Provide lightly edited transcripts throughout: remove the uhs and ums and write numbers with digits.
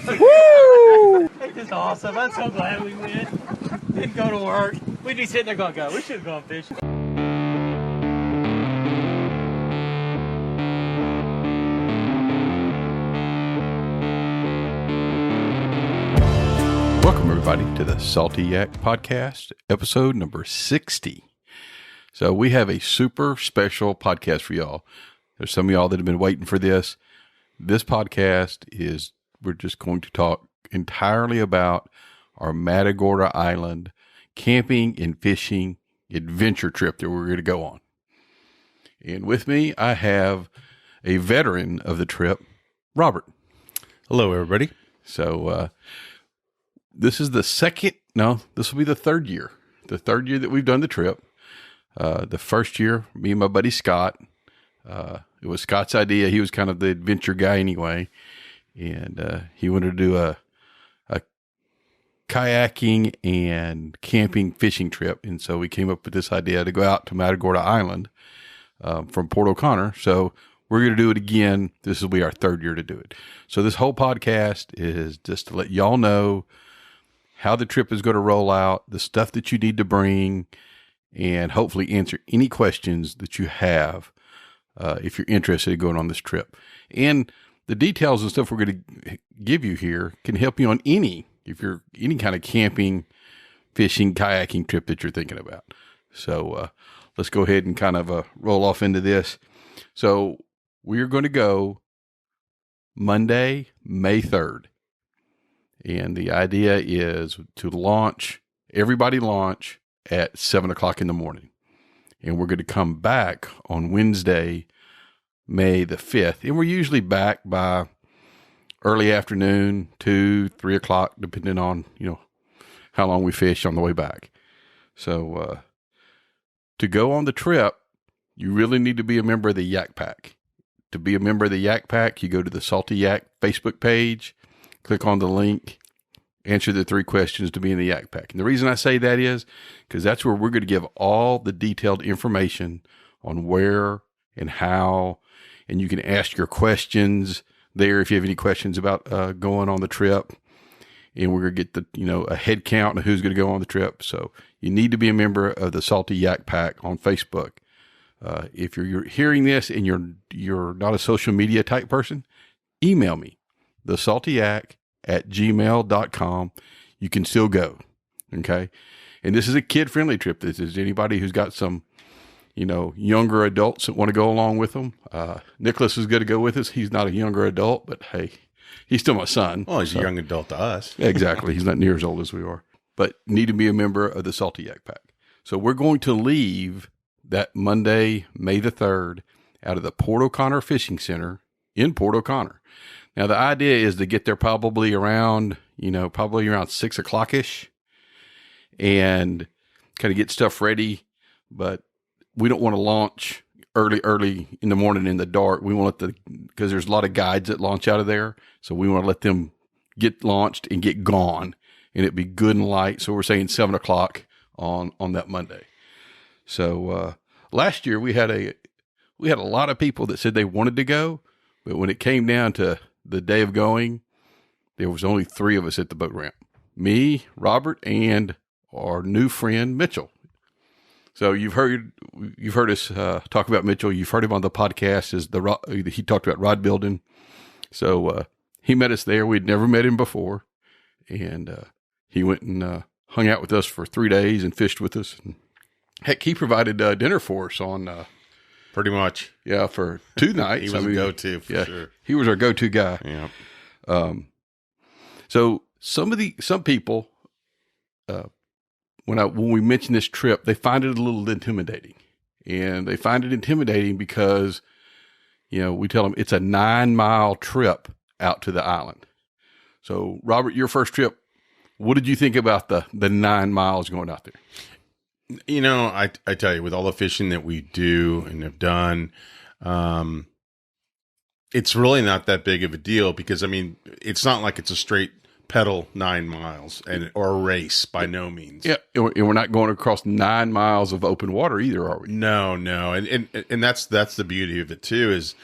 Woo! This is awesome. I'm so glad we went. Didn't go to work. We'd be sitting there going, God, we should have gone fishing. Welcome, everybody, to the Salty Yak Podcast, episode number 60. So we have a super special podcast for y'all. There's some of y'all that have been waiting for this. This podcast is, we're just going to talk entirely about our Matagorda Island camping and fishing adventure trip that we're going to go on. And with me, I have a veteran of the trip, Robert. Hello, everybody. So, this is this will be the third year. The third year that we've done the trip. The first year, me and my buddy Scott, it was Scott's idea. He was kind of the adventure guy anyway. And he wanted to do a kayaking and camping fishing trip. And so we came up with this idea to go out to Matagorda Island from Port O'Connor. So we're going to do it again. This will be our third year to do it. So this whole podcast is just to let y'all know how the trip is going to roll out, the stuff that you need to bring, and hopefully answer any questions that you have if you're interested in going on this trip. And the details and stuff we're going to give you here can help you on if you're any kind of camping, fishing, kayaking trip that you're thinking about. So let's go ahead and kind of roll off into this. So we're going to go Monday, May 3rd. And the idea is to everybody launch at 7 o'clock in the morning. And we're going to come back on Wednesday, May the 5th. And we're usually back by early afternoon, 2, 3 o'clock, depending on, how long we fish on the way back. So, to go on the trip, you really need to be a member of the Yak Pack. To be a member of the Yak Pack, you go to the Salty Yak Facebook page, click on the link, answer the 3 questions to be in the Yak Pack. And the reason I say that is because that's where we're going to give all the detailed information on where and how, and you can ask your questions there if you have any questions about going on the trip. And we're going to get a head count of who's going to go on the trip. So you need to be a member of the Salty Yak Pack on Facebook. If you're hearing this and you're not a social media type person, email me, thesaltyyak@gmail.com. You can still go. Okay. And this is a kid-friendly trip. This is anybody who's got some, younger adults that want to go along with them. Nicholas is going to go with us. He's not a younger adult, but hey, he's still my son. Well, he's a young adult to us. Exactly. He's not near as old as we are, but need to be a member of the Salty Yak Pack. So we're going to leave that Monday, May the 3rd, out of the Port O'Connor Fishing Center in Port O'Connor. Now, the idea is to get there probably around 6 o'clock-ish and kind of get stuff ready. But we don't want to launch early in the morning in the dark. We want because there's a lot of guides that launch out of there. So we want to let them get launched and get gone and it be good and light. So we're saying 7 o'clock on that Monday. So, last year we had a lot of people that said they wanted to go, but when it came down to the day of going, there was only 3 of us at the boat ramp. Me, Robert, and our new friend, Mitchell. So you've heard us talk about Mitchell. You've heard him on the podcast. He talked about rod building. So he met us there. We'd never met him before. And he went and hung out with us for 3 days and fished with us. And heck, he provided dinner for us on... Pretty much. Yeah, for 2 nights. He was a go-to for sure. He was our go-to guy. Yeah. So some people, when we mention this trip, they find it a little intimidating. And they find it intimidating because, we tell them it's a 9-mile trip out to the island. So, Robert, your first trip, what did you think about the 9 miles going out there? I tell you, with all the fishing that we do and have done, it's really not that big of a deal because, it's not like it's a straight pedal 9 miles or a race by no means. Yeah. And we're not going across 9 miles of open water either, are we? No. And that's the beauty of it too, is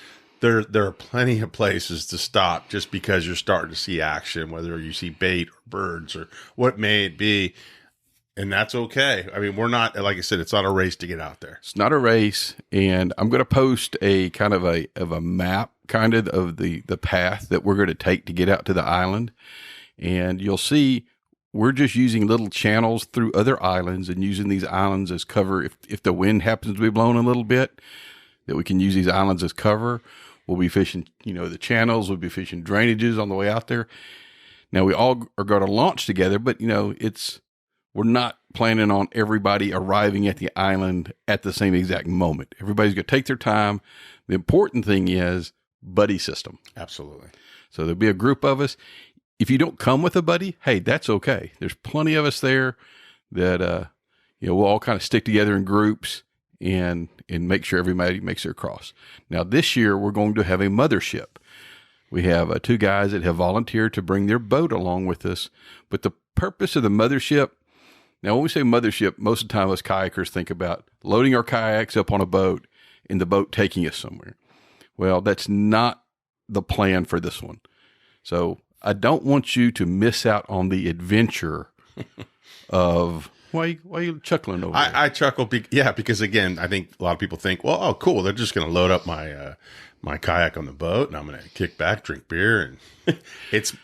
there are plenty of places to stop just because you're starting to see action, whether you see bait or birds or what may it be. And that's okay. I mean, we're not, like I said, it's not a race to get out there. It's not a race. And I'm going to post a kind of a map kind of the path that we're going to take to get out to the island. And you'll see we're just using little channels through other islands and using these islands as cover. If the wind happens to be blowing a little bit, that we can use these islands as cover. We'll be fishing, the channels. We'll be fishing drainages on the way out there. Now, we all are going to launch together, but, we're not planning on everybody arriving at the island at the same exact moment. Everybody's going to take their time. The important thing is buddy system. Absolutely. So there'll be a group of us. If you don't come with a buddy, hey, that's okay. There's plenty of us there that, we'll all kind of stick together in groups and make sure everybody makes their cross. Now, this year, we're going to have a mothership. We have 2 guys that have volunteered to bring their boat along with us. But the purpose of the mothership, now, when we say mothership, most of the time us kayakers think about loading our kayaks up on a boat and the boat taking us somewhere. Well, that's not the plan for this one. So I don't want you to miss out on the adventure of why are you chuckling over there? I chuckle, because again, I think a lot of people think, well, oh, cool, they're just going to load up my kayak on the boat, and I'm going to kick back, drink beer, and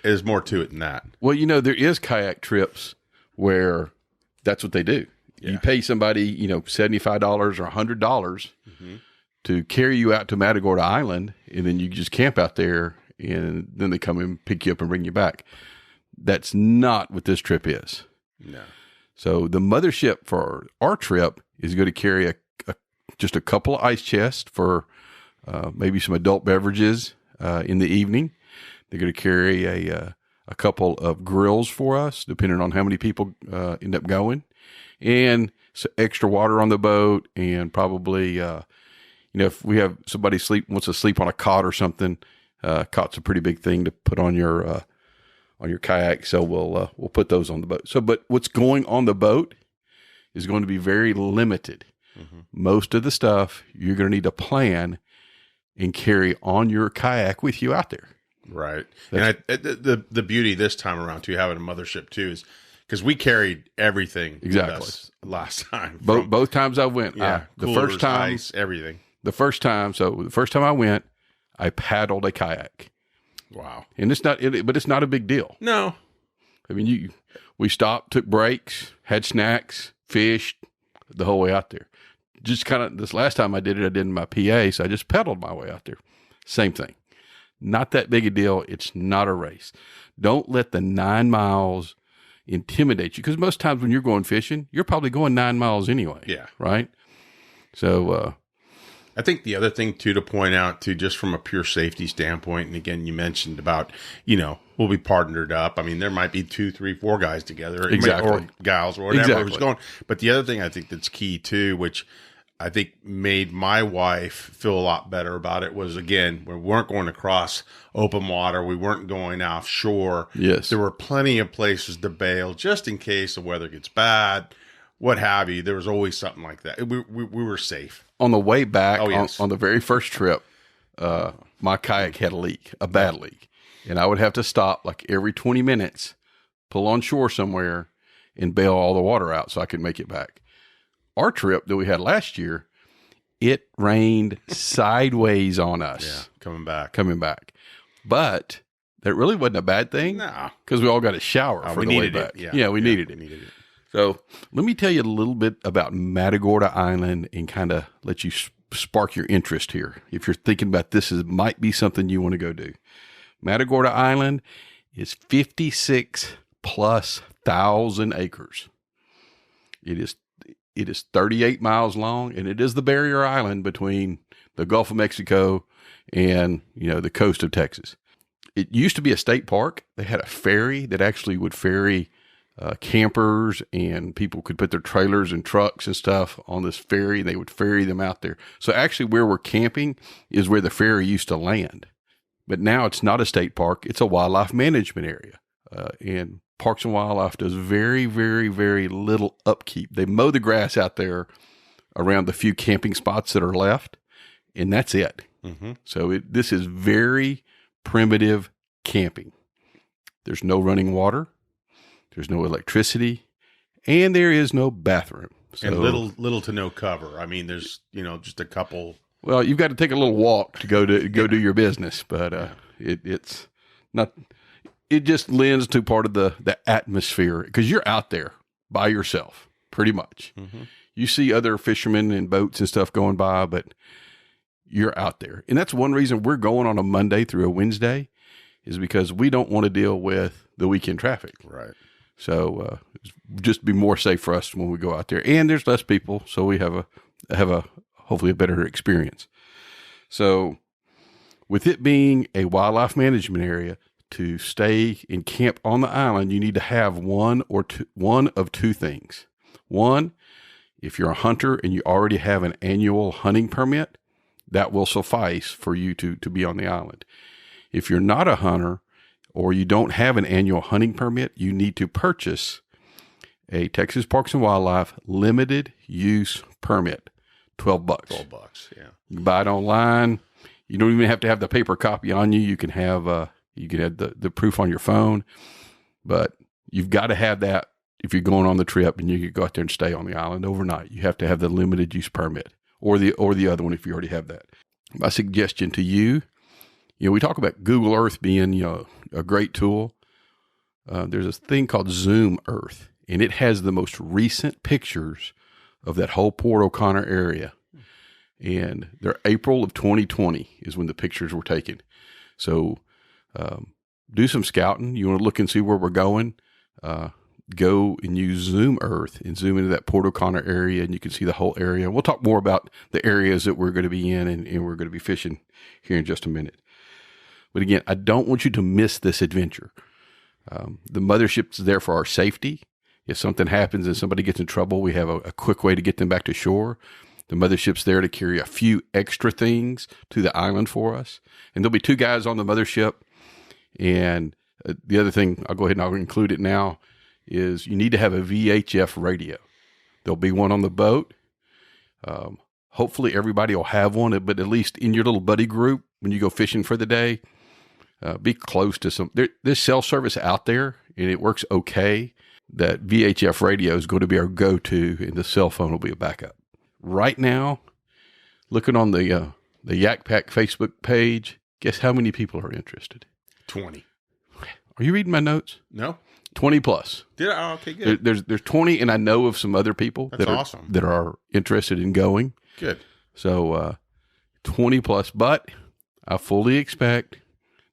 there's more to it than that. Well, there is kayak trips where that's what they do. Yeah. You pay somebody, $75 or $100 to carry you out to Matagorda Island, and then you just camp out there, and then they come and pick you up and bring you back. That's not what this trip is. No. So the mothership for our trip is going to carry just a couple of ice chests for maybe some adult beverages in the evening. They're going to carry a couple of grills for us, depending on how many people end up going, and some extra water on the boat, and probably, if we have somebody wants to sleep on a cot or something, cot's a pretty big thing to put on your kayak, so we'll put those on the boat. So, but what's going on the boat is going to be very limited. Mm-hmm. Most of the stuff you're going to need to plan and carry on your kayak with you out there. Right. And the beauty this time around too, having a mothership too, is because we carried everything exactly with us last time. Both times I went. Yeah. The first time, ice, everything. The first time I went, I paddled a kayak. Wow. And but it's not a big deal. No. I mean, we stopped, took breaks, had snacks, fished the whole way out there. Just kind of, this last time I did in my PA, so I just pedaled my way out there. Same thing. Not that big a deal. It's not a race. Don't let the 9 miles intimidate you, because most times when you're going fishing, you're probably going 9 miles anyway. Yeah. Right? So, I think the other thing too to point out too, just from a pure safety standpoint, and again, you mentioned about, we'll be partnered up. I mean, there might be 2, 3, 4 guys together, exactly, or gals, or whatever exactly. who's going. But the other thing I think that's key too, which I think made my wife feel a lot better about it, was, again, we weren't going across open water. We weren't going offshore. Yes. There were plenty of places to bail just in case the weather gets bad, what have you. There was always something like that. We were safe. On the way back, yes. on the very first trip, my kayak had a bad leak. And I would have to stop like every 20 minutes, pull on shore somewhere, and bail all the water out so I could make it back. Our trip that we had last year, it rained sideways on us. Yeah, coming back. But that really wasn't a bad thing. No. Because we all got a shower for the way back. We needed it. So let me tell you a little bit about Matagorda Island and kind of let you spark your interest here. If you're thinking about this might be something you want to go do. Matagorda Island is 56,000+ acres. It is 38 miles long, and it is the barrier island between the Gulf of Mexico and, the coast of Texas. It used to be a state park. They had a ferry that actually would ferry campers, and people could put their trailers and trucks and stuff on this ferry, and they would ferry them out there. So actually where we're camping is where the ferry used to land. But now it's not a state park. It's a wildlife management area. And Parks and Wildlife does very, very, very little upkeep. They mow the grass out there around the few camping spots that are left, and that's it. Mm-hmm. So this is very primitive camping. There's no running water. There's no electricity. And there is no bathroom. So, And little to no cover. I mean, there's, just a couple. Well, you've got to take a little walk to go do your business, but it's not. It just lends to part of the atmosphere because you're out there by yourself, pretty much. Mm-hmm. You see other fishermen and boats and stuff going by, but you're out there, and that's one reason we're going on a Monday through a Wednesday, is because we don't want to deal with the weekend traffic. Right. So just be more safe for us when we go out there, and there's less people, so we have a hopefully a better experience. So with it being a wildlife management area, to stay and camp on the island, you need to have one of two things. One, if you're a hunter and you already have an annual hunting permit, that will suffice for you to be on the island. If you're not a hunter or you don't have an annual hunting permit, you need to purchase a Texas Parks and Wildlife limited use permit, $12. $12, yeah. You can buy it online. You don't even have to have the paper copy on you. You can have the proof on your phone, but you've got to have that if you're going on the trip and you could go out there and stay on the island overnight. You have to have the limited use permit or the other one if you already have that. My suggestion to you, we talk about Google Earth being, a great tool. There's a thing called Zoom Earth, and it has the most recent pictures of that whole Port O'Connor area. And they're April of 2020 is when the pictures were taken. So, do some scouting. You want to look and see where we're going. Go and use Zoom Earth and zoom into that Port O'Connor area, and you can see the whole area. We'll talk more about the areas that we're going to be in and we're going to be fishing here in just a minute. But again, I don't want you to miss this adventure. The mothership's there for our safety. If something happens and somebody gets in trouble, we have a quick way to get them back to shore. The mothership's there to carry a few extra things to the island for us. And there'll be 2 guys on the mothership. And the other thing, I'll go ahead and I'll include it now, is you need to have a VHF radio. There'll be one on the boat. Hopefully everybody will have one, but at least in your little buddy group, when you go fishing for the day, be close to some. There's cell service out there, and it works okay. That VHF radio is going to be our go-to, and the cell phone will be a backup. Right now, looking on the Yak Pack Facebook page, guess how many people are interested? 20. Are you reading my notes? No. 20 plus. Okay, good. There's 20, and I know of some other people awesome. that are interested in going. Good. So 20 plus, but I fully expect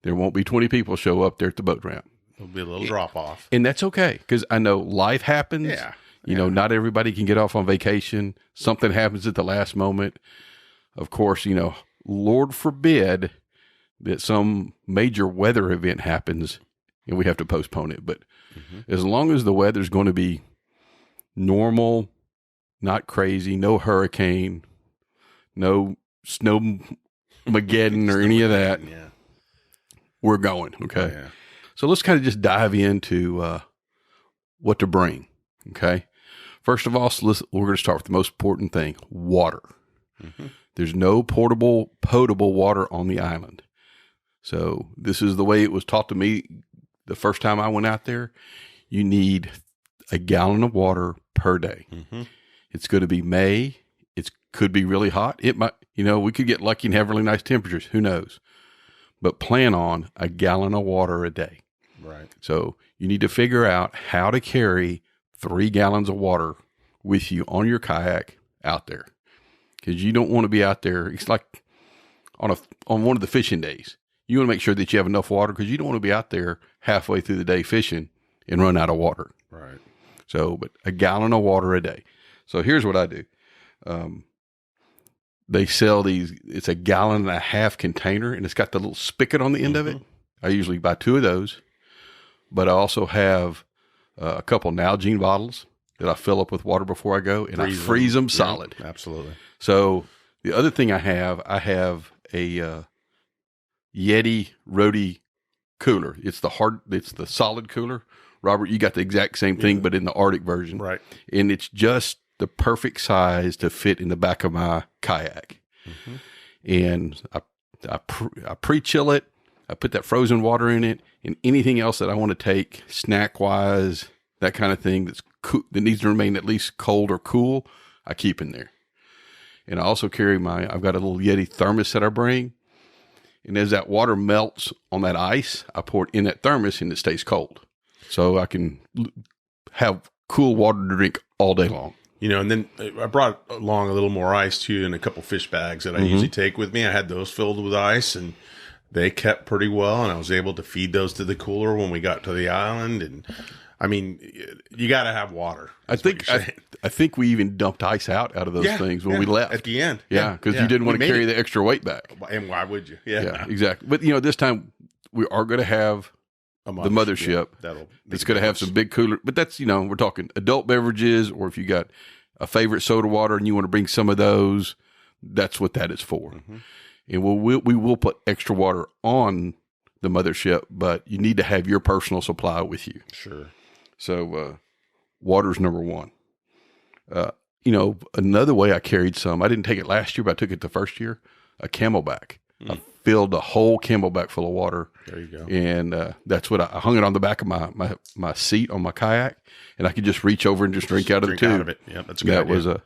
there won't be 20 people show up there at the boat ramp. There'll be a little drop off. And that's okay, because I know life happens. Yeah. Not everybody can get off on vacation. Something happens at the last moment. Of course, Lord forbid that some major weather event happens and we have to postpone it. But as long as the weather's going to be normal, not crazy, no hurricane, no snowmageddon or any of that, we're going. Okay. Yeah. So let's kind of just dive into what to bring. Okay. First of all, we're going to start with the most important thing, water. Mm-hmm. There's no potable water on the island. So this is the way it was taught to me the first time I went out there. You need a gallon of water per day. Mm-hmm. It's going to be May. It could be really hot. It might, we could get lucky and have really nice temperatures. Who knows? But plan on a gallon of water a day. Right. So you need to figure out how to carry 3 gallons of water with you on your kayak out there, because you don't want to be out there. It's like on one of the fishing days. You want to make sure that you have enough water, because you don't want to be out there halfway through the day fishing and run out of water. Right. So, but a gallon of water a day. So here's what I do. They sell these. It's a 1.5 gallon container, and it's got the little spigot on the end of it. I usually buy 2 of those, but I also have a couple Nalgene bottles that I fill up with water before I go, and I freeze them solid. Yeah, absolutely. So the other thing I have a Yeti Roadie cooler. It's the solid cooler. Robert, you got the exact same thing, but in the Arctic version. Right. And it's just the perfect size to fit in the back of my kayak. Mm-hmm. And I I pre-chill it. I put that frozen water in it, and anything else that I want to take, snack-wise, that kind of thing that needs to remain at least cold or cool, I keep in there. And I also carry I've got a little Yeti thermos that I bring. And as that water melts on that ice, I pour it in that thermos and it stays cold. So I can have cool water to drink all day long. And then I brought along a little more ice too, and a couple fish bags that I usually take with me. I had those filled with ice, and they kept pretty well, and I was able to feed those to the cooler when we got to the island. And I mean, you got to have water. I think we even dumped ice out of those things when we left at the end. Yeah, because you didn't want to carry the extra weight back. And why would you? Yeah, exactly. But this time we are going to have the mothership. It's going to have some big cooler. But that's we're talking adult beverages, or if you got a favorite soda water and you want to bring some of those, that's what that is for. Mm-hmm. And we will put extra water on the mothership, but you need to have your personal supply with you. Sure. So water's number one. Another way I carried some, I didn't take it last year, but I took it the first year, a Camelback. I filled a whole Camelback full of water. There you go. And that's what I hung it on the back of my seat on my kayak, and I could just reach over and just drink out of the tube. Out of it. Yeah, that's a good idea.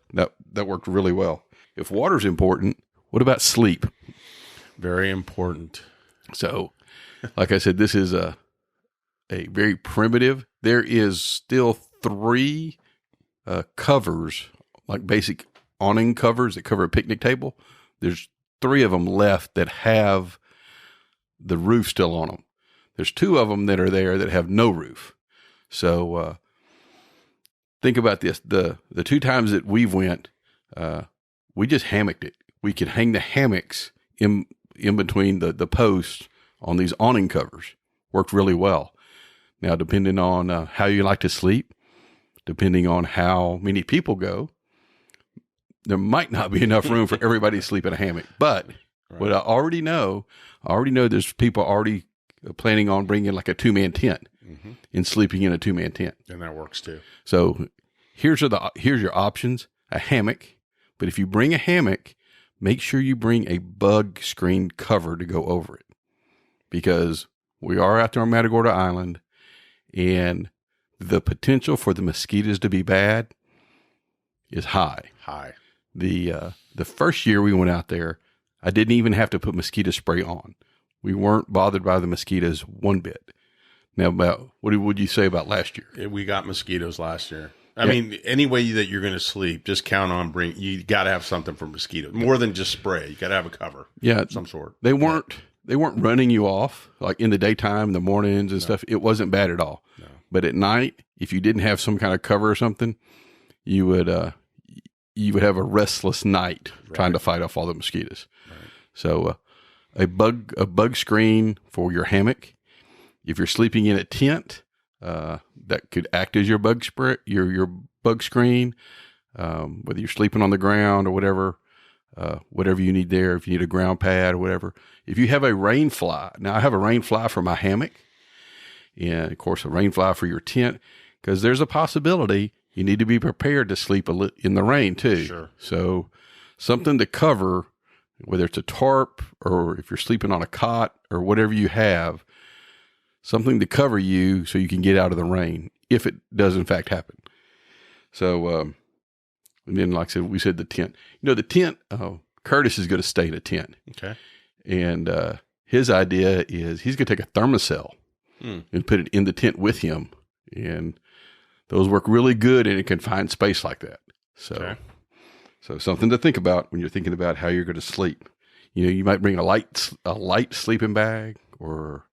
That worked really well. If water's important, what about sleep? Very important. So, like I said, this is a very primitive. There is still 3 covers, like basic awning covers that cover a picnic table. There's 3 of them left that have the roof still on them. There's 2 of them that are there that have no roof. So think about this. The 2 times that we've went, we just hammocked it. We could hang the hammocks in between the posts on these awning covers. Worked really well. Now, depending on how you like to sleep, depending on how many people go, there might not be enough room for everybody to sleep in a hammock. But what I already know there's people already planning on bringing like a 2-man tent and sleeping in a 2-man tent. And that works too. So here's your options: a hammock. But if you bring a hammock, make sure you bring a bug screen cover to go over it, because we are out there on Matagorda Island, and the potential for the mosquitoes to be bad is high. The first year we went out there, I didn't even have to put mosquito spray on. We weren't bothered by the mosquitoes one bit. Now, about what would you say about last year? We got mosquitoes last year. I mean, any way that you're going to sleep, just count on you got to have something for mosquitoes. More than just spray. You got to have a cover. Yeah. Of some sort. They weren't running you off like in the daytime, in the mornings and stuff. It wasn't bad at all. No. But at night, if you didn't have some kind of cover or something, you would have a restless night trying to fight off all the mosquitoes. Right. So a bug screen for your hammock. If you're sleeping in a tent, that could act as your bug spray, your bug screen. Whether you're sleeping on the ground or whatever you need there. If you need a ground pad or whatever. If you have a rain fly, now I have a rain fly for my hammock, and of course a rain fly for your tent, because there's a possibility you need to be prepared to sleep in the rain too. Sure. So something to cover, whether it's a tarp or if you're sleeping on a cot or whatever you have, something to cover you so you can get out of the rain if it does in fact happen. So, and then like I said, we said the tent. The tent, Curtis is going to stay in a tent. Okay. And his idea is he's going to take a thermocell and put it in the tent with him. And those work really good in a confined space like that. So, So something to think about when you're thinking about how you're going to sleep. You might bring a light sleeping bag or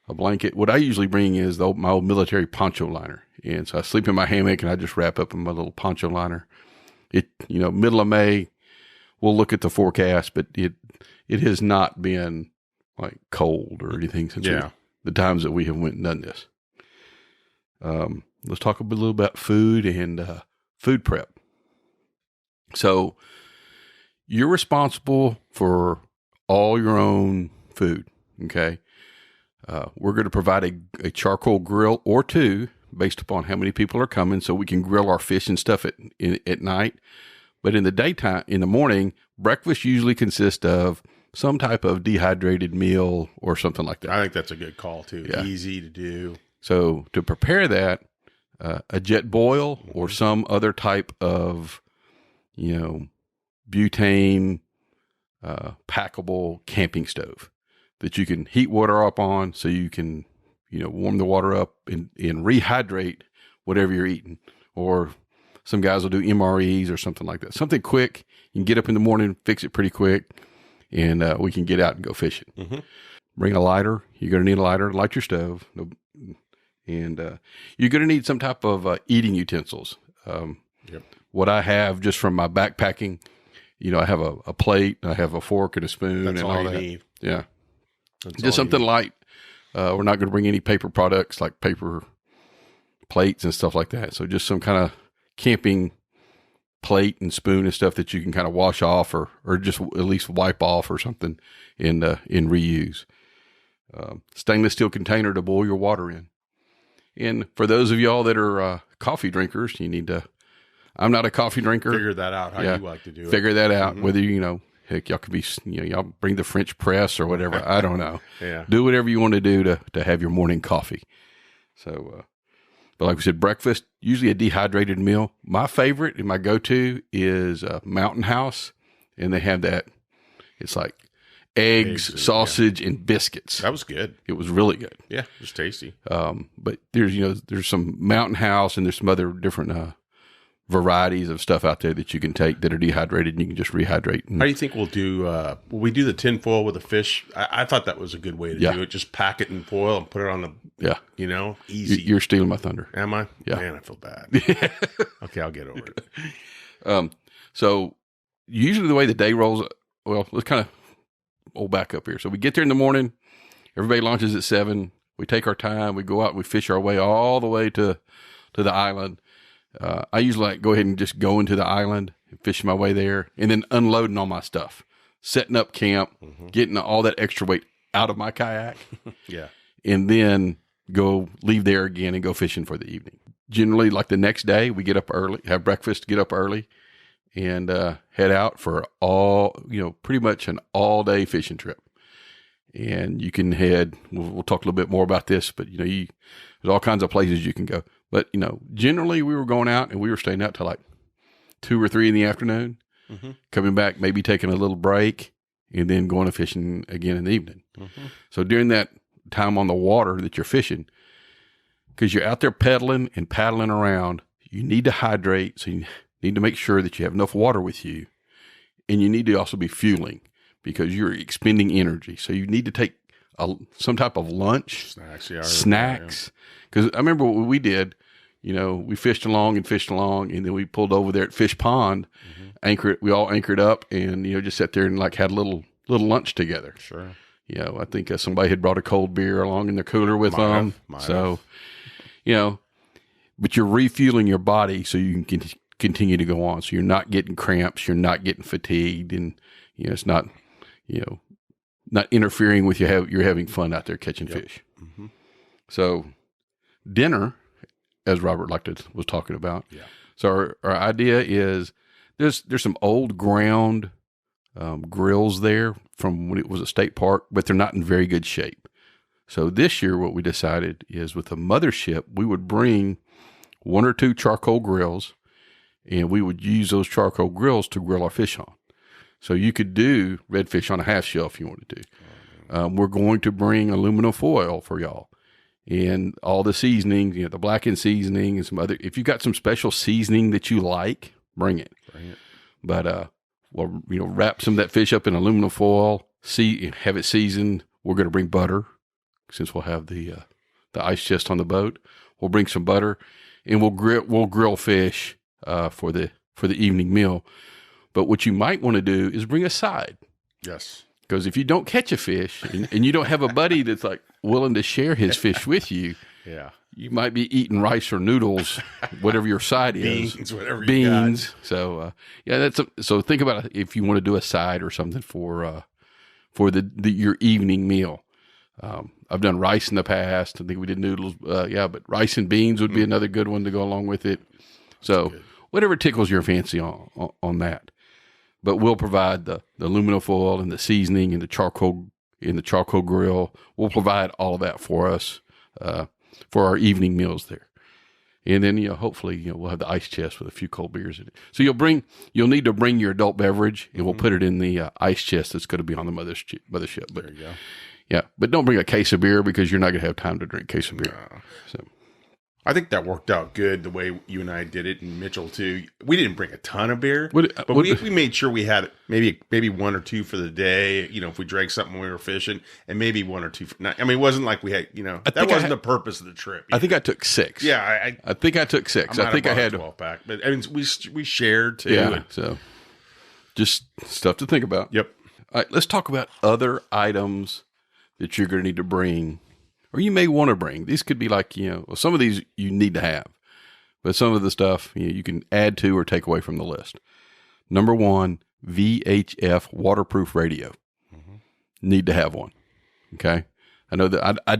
a blanket. What I usually bring is my old military poncho liner. And so I sleep in my hammock and I just wrap up in my little poncho liner. Middle of May, we'll look at the forecast, but it has not been like cold or anything since the times that we have went and done this. Let's talk a little about food and food prep. So you're responsible for all your own food. Okay. We're going to provide a charcoal grill or 2 based upon how many people are coming, so we can grill our fish and stuff at night. But in the daytime, in the morning, breakfast usually consists of some type of dehydrated meal or something like that. I think that's a good call too. Yeah. Easy to do. So to prepare that, a jet boil or some other type of, butane, packable camping stove that you can heat water up on, so you can, warm the water up and rehydrate whatever you're eating. Or some guys will do MREs or something like that. Something quick. You can get up in the morning, fix it pretty quick, and we can get out and go fishing. Mm-hmm. Bring a lighter. You're going to need a lighter. Light your stove. And you're going to need some type of eating utensils. What I have just from my backpacking, I have a plate, I have a fork and a spoon. That's and all all you that. need. Yeah. That's Just all you something need. light. We're not going to bring any paper products like paper plates and stuff like that. So just some kind of camping plate and spoon and stuff that you can kind of wash off or just at least wipe off or something and reuse. Stainless steel container to boil your water in. And for those of y'all that are coffee drinkers, you need to, I'm not a coffee drinker. Figure that out how you like to do it. Figure that out. Whether, heck, y'all could be, y'all bring the French press or whatever. I don't know. Yeah. Do whatever you want to do to have your morning coffee. So, but like we said, breakfast, usually a dehydrated meal. My favorite and my go-to is Mountain House. And they have that, it's like eggs, sausage, and biscuits. That was good. It was really good. Yeah, it was tasty. But there's some Mountain House and there's some other different varieties of stuff out there that you can take that are dehydrated and you can just rehydrate. How do you think we'll do? Will we do the tin foil with the fish? I thought that was a good way to do it. Just pack it in foil and put it on the, easy. You're stealing my thunder. Am I? Yeah. Man, I feel bad. Okay, I'll get over it. So usually the way the day rolls, well, let's kind of back up here. So we get there in the morning. Everybody launches at 7. We take our time. We go out and we fish our way all the way to the island. I usually go ahead and just go into the island and fish my way there and then unloading all my stuff, setting up camp, getting all that extra weight out of my kayak. Yeah. And then leave there again and go fishing for the evening. Generally, like the next day, we get up early, have breakfast, get up early, and head out for pretty much an all-day fishing trip. And you can head, we'll talk a little bit more about this, but, there's all kinds of places you can go. But, generally we were going out and we were staying out till like 2 or 3 in the afternoon, coming back, maybe taking a little break, and then going to fishing again in the evening. So during that time on the water that you're fishing, because you're out there pedaling and paddling around, you need to hydrate. So you need to make sure that you have enough water with you, and you need to also be fueling because you're expending energy. So you need to take some type of lunch, snacks. Because I remember what we did, we fished along, and then we pulled over there at Fish Pond, we all anchored up, and just sat there and like had a little lunch together. Sure. I think somebody had brought a cold beer along in the cooler with them. So, but you're refueling your body so you can continue to go on. So you're not getting cramps, you're not getting fatigued, and it's not, not interfering with you're having fun out there catching fish. So dinner, as Robert was talking about. Yeah. So our idea is there's some old ground grills there from when it was a state park, but they're not in very good shape. So this year what we decided is with the mothership, we would bring 1 or 2 charcoal grills, and we would use those charcoal grills to grill our fish on. So you could do redfish on a half shell if you wanted to. We're going to bring aluminum foil for y'all. And all the seasonings, the blackened seasoning and some other, if you got some special seasoning that you like, bring it. But, wrap some of that fish up in aluminum foil, have it seasoned. We're going to bring butter since we'll have the ice chest on the boat. We'll bring some butter and we'll grill fish, for the evening meal. But what you might want to do is bring a side. Yes. Because if you don't catch a fish and you don't have a buddy that's like willing to share his fish with you, you might be eating rice or noodles, whatever your side is. Beans, whatever you got. So, so think about it if you want to do a side or something for your evening meal. I've done rice in the past. I think we did noodles. But rice and beans would be another good one to go along with it. So whatever tickles your fancy on that. but we'll provide the aluminum foil and the seasoning and the charcoal grill. We'll provide all of that for us for our evening meals there. And then, hopefully, we'll have the ice chest with a few cold beers in it. So you'll need to bring your adult beverage, and we'll put it in the ice chest that's going to be on the mothership. But, there you go. Yeah, but don't bring a case of beer because you're not going to have time to drink a case of beer. No. So I think that worked out good the way you and I did it, and Mitchell too. We didn't bring a ton of beer, but we made sure we had maybe one or two for the day. If we drank something when we were fishing, and maybe one or two for night. I mean, it wasn't like we had. That wasn't the purpose of the trip. I think I took 6. Yeah, I think I took 6. I think I had a 12-pack, but I mean, we shared too. Yeah, so just stuff to think about. Yep. All right, let's talk about other items that you're going to need to bring. Or you may want to bring. These could be like, some of these you need to have. But some of the stuff you can add to or take away from the list. Number 1, Vhf Waterproof Radio. Need to have one. Okay? I know that I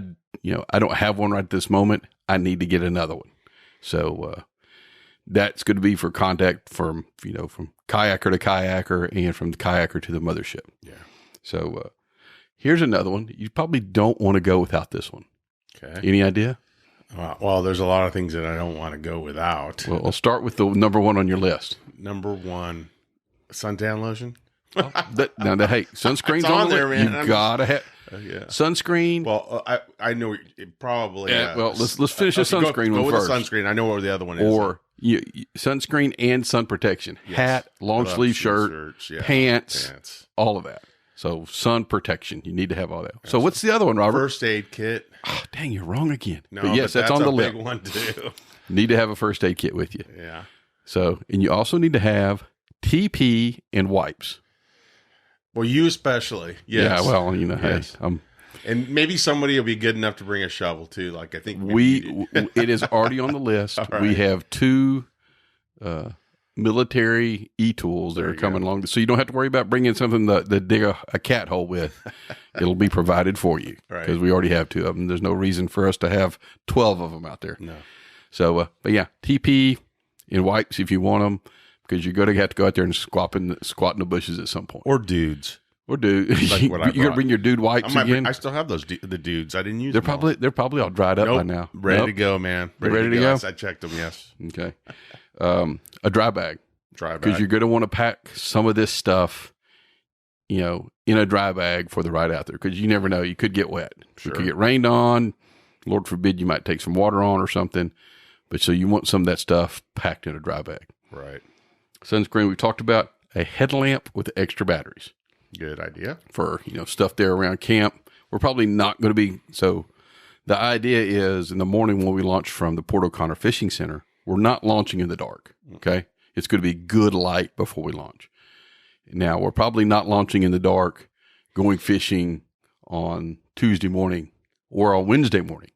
don't have one right this moment. I need to get another one. So that's going to be for contact from kayaker to kayaker and from the kayaker to the mothership. Yeah. So here's another one. You probably don't want to go without this one. Okay. Any idea? Well, there's a lot of things that I don't want to go without. Well, I'll start with the number 1 on your list. Number 1, suntan lotion. Hey, sunscreen's on there, man. You gotta have sunscreen. Well, I know it probably. Well, let's finish the sunscreen go one with first. The sunscreen. I know where the other one is. Or sunscreen and sun protection, hat, long sleeve shirt, pants, all of that. So sun protection, you need to have all that. So what's the other one, Robert? First aid kit. Oh, dang, you're wrong again. No, but yes, that's on the list. Big one too. Need to have a first aid kit with you. Yeah. So, and you also need to have TP and wipes. Well, you especially. Yes. Yeah. Well, yes. Hey, and maybe somebody will be good enough to bring a shovel too. Like I think it is already on the list. Right. We have 2 military e-tools that are coming along. So you don't have to worry about bringing something to dig a cat hole with. It'll be provided for you because we already have 2 of them. There's no reason for us to have 12 of them out there. No. So, but yeah, TP and wipes if you want them because you're going to have to go out there and squat in the bushes at some point. Or dudes. Like what you're going to bring your dude wipes again? I still have those the dudes. I didn't use they're them. They're probably all dried up by now. Ready to go, man. Ready to go? I checked them, yes. Okay. A dry bag. Because you're going to want to pack some of this stuff, in a dry bag for the ride out there. Because you never know. You could get wet. Sure. You could get rained on. Lord forbid you might take some water on or something. But so you want some of that stuff packed in a dry bag. Right. Sunscreen, we talked about a headlamp with extra batteries. Good idea. For, stuff there around camp. We're probably not going to be. So the idea is in the morning when we launch from the Port O'Connor Fishing Center, we're not launching in the dark. Okay. It's going to be good light before we launch. Now, we're probably not launching in the dark, going fishing on Tuesday morning or on Wednesday morning.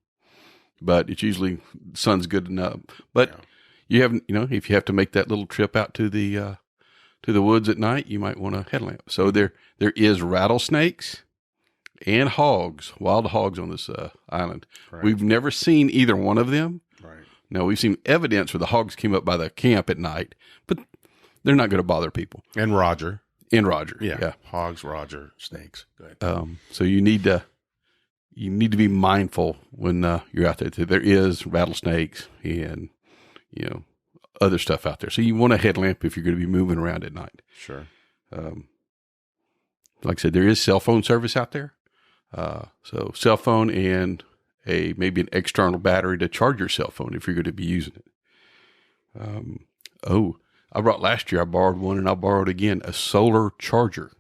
But it's usually sun's good enough. But you have, if you have to make that little trip out to the woods at night, you might want a headlamp. So there is rattlesnakes and hogs, wild hogs on this island. Right. We've never seen either one of them. Right. Now, we've seen evidence where the hogs came up by the camp at night, but they're not going to bother people. And Roger. Yeah. Hogs, Roger, snakes. Go ahead. So you need to be mindful when you're out there. There is rattlesnakes and, other stuff out there. So you want a headlamp if you're going to be moving around at night. Sure. Like I said, there is cell phone service out there. So cell phone and maybe an external battery to charge your cell phone if you're going to be using it. I brought last year, I borrowed one and I borrowed again, a solar charger.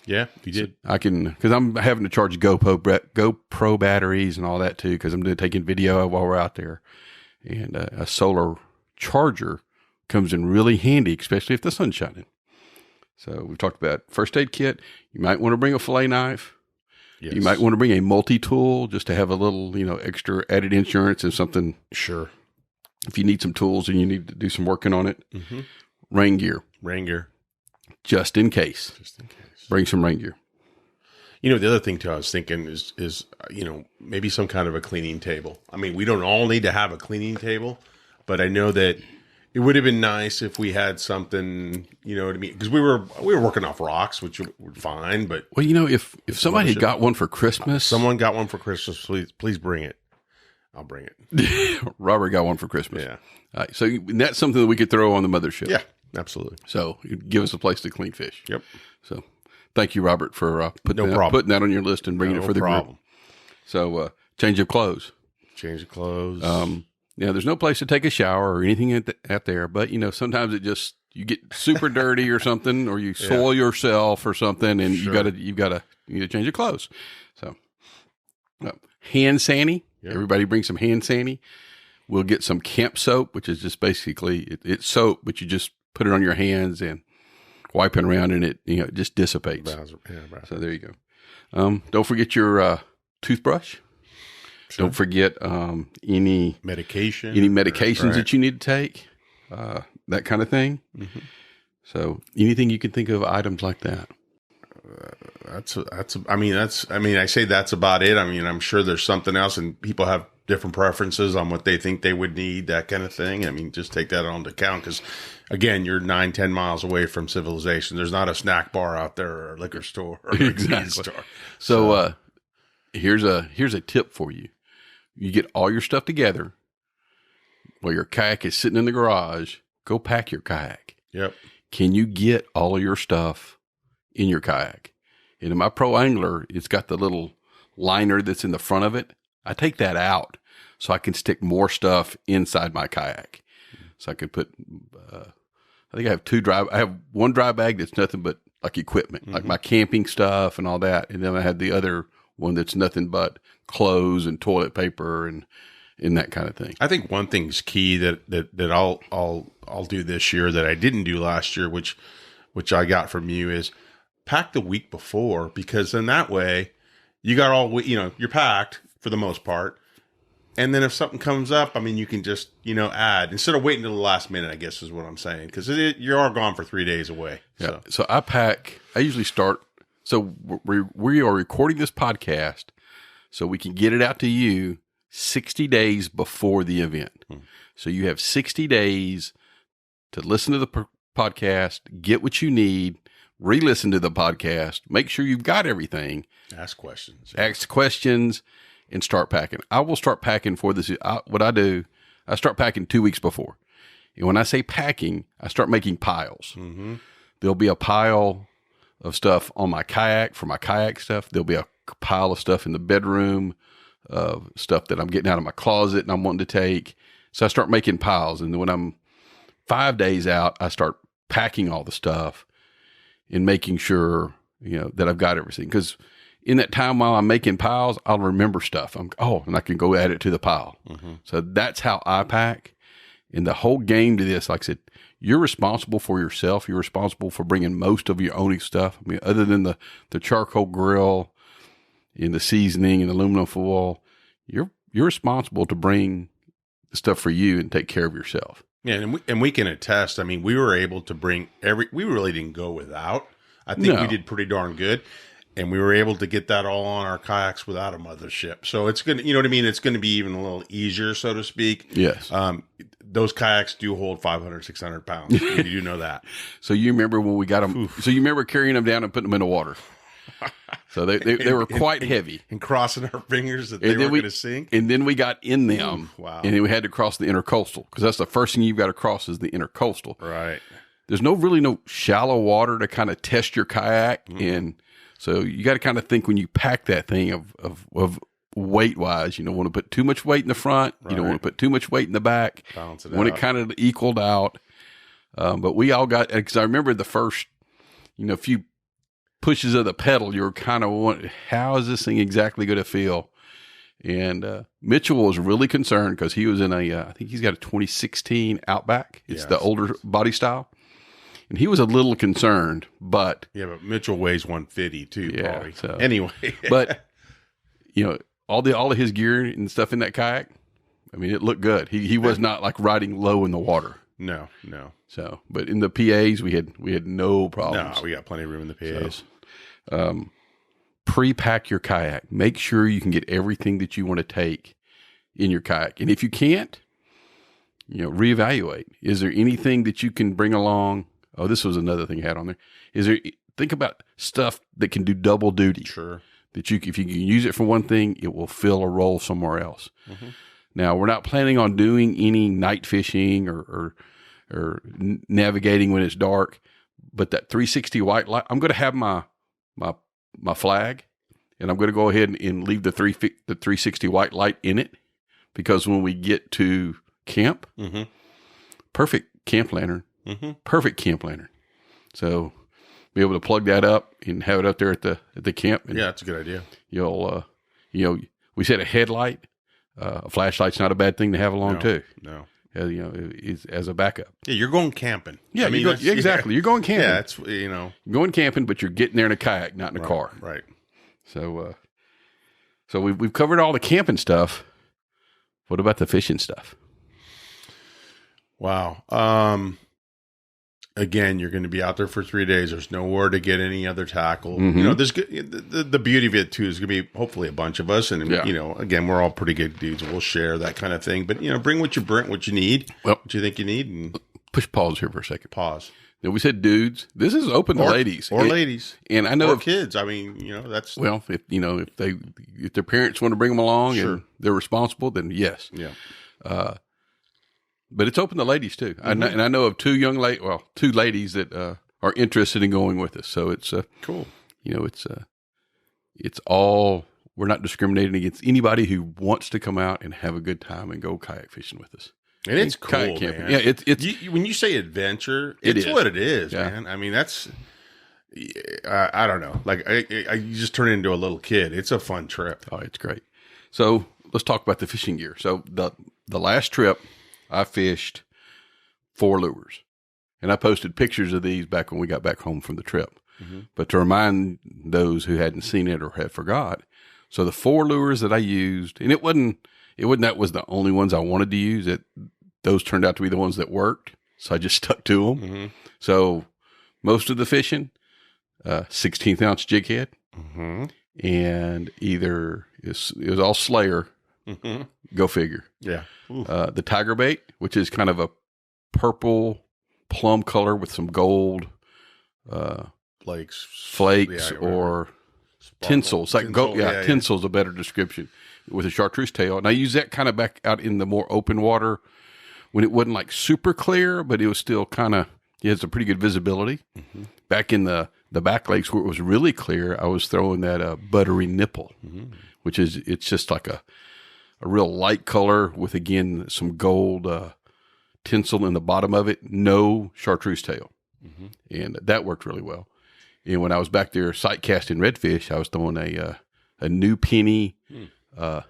Yeah, you did. I can, because I'm having to charge GoPro batteries and all that too, because I'm taking video while we're out there. And a solar charger comes in really handy, especially if the sun's shining. So we've talked about first aid kit. You might want to bring a fillet knife. Yes. You might want to bring a multi-tool just to have a little, extra added insurance and something. Sure. If you need some tools and you need to do some working on it. Mm-hmm. Rain gear. Just in case. Bring some rain gear. The other thing too I was thinking is maybe some kind of a cleaning table. I mean, we don't all need to have a cleaning table, but I know that It would have been nice if we had something, you know what I mean? Because we were working off rocks, which were fine, but Well, if somebody had got one for Christmas, someone got one for Christmas, please bring it. I'll bring it. Robert got one for Christmas. Yeah. All right, so that's something that we could throw on the mothership. Yeah, absolutely. So give us a place to clean fish. Yep. So thank you, Robert, for putting problem. putting that on your list and bringing it for the group. So change of clothes. Change of clothes. There's no place to take a shower or anything out there, but sometimes you get super dirty or something, or you soil yourself or something, and Sure. you gotta change your clothes. So hand sani. Yep. Everybody bring some hand sani. We'll get some camp soap, which is just basically it's soap, but you just put it on your hands and wipe it around, and it just dissipates. Browser. So there you go. Don't forget your toothbrush. Sure. Don't forget any medications that you need to take, that kind of thing. Mm-hmm. So anything you can think of, items like that. I say that's about it. I mean, I'm sure there's something else, and people have different preferences on what they think they would need, that kind of thing. I mean, just take that on account, because again, you're 9-10 miles away from civilization. There's not a snack bar out there or a liquor store or a convenience store. So here's a tip for you. You get all your stuff together while your kayak is sitting in the garage. Go pack your kayak. Yep. Can you get all of your stuff in your kayak? And in my Pro Angler, it's got the little liner that's in the front of it. I take that out so I can stick more stuff inside my kayak. So I can put, I think I have one dry bag that's nothing but like equipment, like my camping stuff and all that. And then I have the other one that's nothing but clothes and toilet paper and that kind of thing. I think one thing's key that I'll do this year that I didn't do last year, which I got from you, is pack the week before, because then that way you got you're packed for the most part. And then if something comes up, I mean, you can just, add instead of waiting till the last minute, I guess is what I'm saying. Because you are gone for 3 days away. Yeah. So I usually start. So we are recording this podcast so we can get it out to you 60 days before the event. So you have 60 days to listen to the podcast, get what you need, re-listen to the podcast, make sure you've got everything. Ask questions, and start packing. I will start packing for this. What I do, I start packing 2 weeks before. And when I say packing, I start making piles. Mm-hmm. There'll be a pile of stuff on my kayak for my kayak stuff. There'll be a pile of stuff in the bedroom, stuff that I'm getting out of my closet and I'm wanting to take. So I start making piles. And then when I'm 5 days out, I start packing all the stuff and making sure, that I've got everything. Because in that time while I'm making piles, I'll remember stuff. And I can go add it to the pile. Mm-hmm. So that's how I pack. And the whole game to this, like I said, you're responsible for yourself. You're responsible for bringing most of your own stuff. I mean, other than the charcoal grill and the seasoning and the aluminum foil, you're responsible to bring the stuff for you and take care of yourself. Yeah, and we can attest. I mean, we were able to bring we really didn't go without. I think we did pretty darn good. And we were able to get that all on our kayaks without a mothership. So it's going to, you know what I mean? It's going to be even a little easier, so to speak. Yes. Those kayaks do hold 500, 600 pounds. You do know that. So you remember when we got them, Oof. So you remember carrying them down and putting them in the water. So they were quite heavy. And crossing our fingers that they were going to sink. And then we got in them. Oof, wow. And then we had to cross the intercoastal, because that's the first thing you've got to cross is the intercoastal. Right. There's no shallow water to kind of test your kayak. And so you got to kind of think when you pack that thing of weight wise, you don't want to put too much weight in the front. Right. You don't want to put too much weight in the back. Balance it when out. It kind of equaled out. But we all got, because I remember the first, few pushes of the pedal, you were kind of wondering, how is this thing exactly going to feel? And Mitchell was really concerned because he was in I think he's got a 2016 Outback. It's the older body style. And he was a little concerned, but... Yeah, but Mitchell weighs 150 too, probably. So, anyway. But, all of his gear and stuff in that kayak, I mean, it looked good. He was not like riding low in the water. No. So, but in the PAs, we had no problems. No, we got plenty of room in the PAs. So, pre-pack your kayak. Make sure you can get everything that you want to take in your kayak. And if you can't, reevaluate. Is there anything that you can bring along? Oh, this was another thing I had on there. Think about stuff that can do double duty. Sure. That if you can use it for one thing, it will fill a role somewhere else. Mm-hmm. Now, we're not planning on doing any night fishing or navigating when it's dark, but that 360 white light, I'm going to have my flag, and I'm going to go ahead and leave the 360 white light in it, because when we get to camp, mm-hmm. perfect camp lantern. Mm-hmm. Perfect camp lantern. So be able to plug that up and have it up there at the camp. And that's a good idea. You'll, we said a headlight, a flashlight's not a bad thing to have along too. No. As a backup. Yeah, you're going camping. Yeah, exactly. You're going camping. Yeah, it's going camping, but you're getting there in a kayak, not in a car. Right. So, we've covered all the camping stuff. What about the fishing stuff? Wow. Again, you're going to be out there for 3 days. There's nowhere to get any other tackle. Mm-hmm. There's the beauty of it too is going to be hopefully a bunch of us, and again, we're all pretty good dudes. We'll share that kind of thing. But bring what you need, what you think you need, and push pause here for a second. Pause. Now, we said dudes. This is open to ladies ladies, and I know or kids. I mean, that's if their parents want to bring them along and they're responsible, then yes. Yeah. But it's open to ladies too. Mm-hmm. And I know of two ladies that are interested in going with us. So it's cool. It's all, we're not discriminating against anybody who wants to come out and have a good time and go kayak fishing with us. And it's cool, kayak camping. Man. Yeah, it's when you say adventure, it's what it is, man. I mean, that's I don't know. Like you just turn into a little kid. It's a fun trip. Oh, it's great. So let's talk about the fishing gear. So the last trip, I fished 4 lures, and I posted pictures of these back when we got back home from the trip. Mm-hmm. But to remind those who hadn't seen it or had forgot, so the 4 lures that I used, and it wasn't that was the only ones I wanted to use. Those turned out to be the ones that worked, so I just stuck to them. Mm-hmm. So most of the fishing, 16th ounce jig head, mm-hmm. and either it was all Slayer. Mm-hmm. Go figure. Yeah. The tiger bait, which is kind of a purple plum color with some gold flakes or tinsels. Like tinsel's a better description, with a chartreuse tail. And I use that kind of back out in the more open water when it wasn't like super clear, but it was still kind of, it has a pretty good visibility. Mm-hmm. Back in the back lakes where it was really clear, I was throwing that buttery nipple, mm-hmm. which is, it's just like a real light color with, again, some gold tinsel in the bottom of it, no chartreuse tail. Mm-hmm. And that worked really well. And when I was back there sight casting redfish, I was throwing a new penny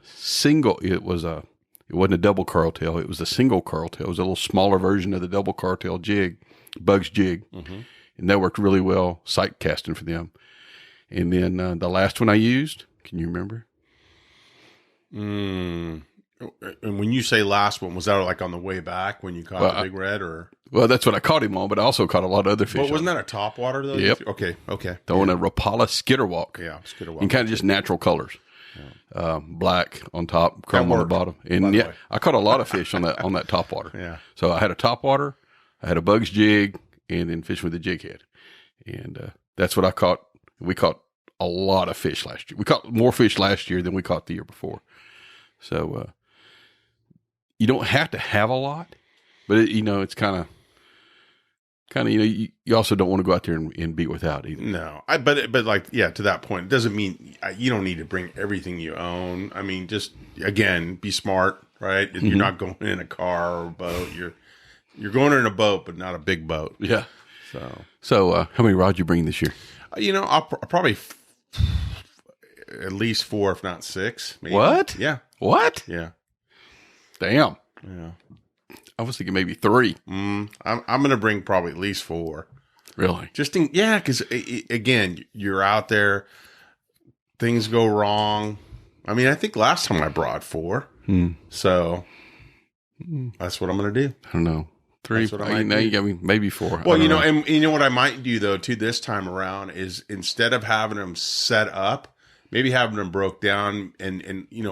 single. It wasn't a double curl tail. It was a single curl tail. It was a little smaller version of the double curl tail jig, Bug's jig. Mm-hmm. And that worked really well sight casting for them. And then the last one I used, can you remember? And when you say last one, was that like on the way back when you caught the big red, or? Well, that's what I caught him on, but I also caught a lot of other fish. But wasn't that a top water though? Yep. Okay. Throwing a Rapala skitterwalk. Yeah, skitterwalk. And kind of just natural colors. Yeah. Black on top, chrome on the bottom. And I caught a lot of fish on that top water. Yeah. So I had a top water, I had a Bug's jig, and then fish with a jig head. And that's what I caught. We caught a lot of fish last year. We caught more fish last year than we caught the year before. So you don't have to have a lot, but it's kind of you also don't want to go out there and be without either. No, but like to that point, it doesn't mean you don't need to bring everything you own. I mean, just again, be smart, right? Mm-hmm. You're not going in a car or a boat. You're going in a boat, but not a big boat. Yeah. So how many rods you bring this year? I'll probably at least 4, if not 6. Maybe. What? Yeah. What? Yeah. Damn. Yeah. I was thinking maybe 3. I'm going to bring probably at least 4. Really? Because again, you're out there, things go wrong. I mean, I think last time I brought 4. So that's what I'm going to do. I don't know. 3. Now you got me maybe 4. Well, and you know what I might do though too this time around is instead of having them set up, maybe having them broke down and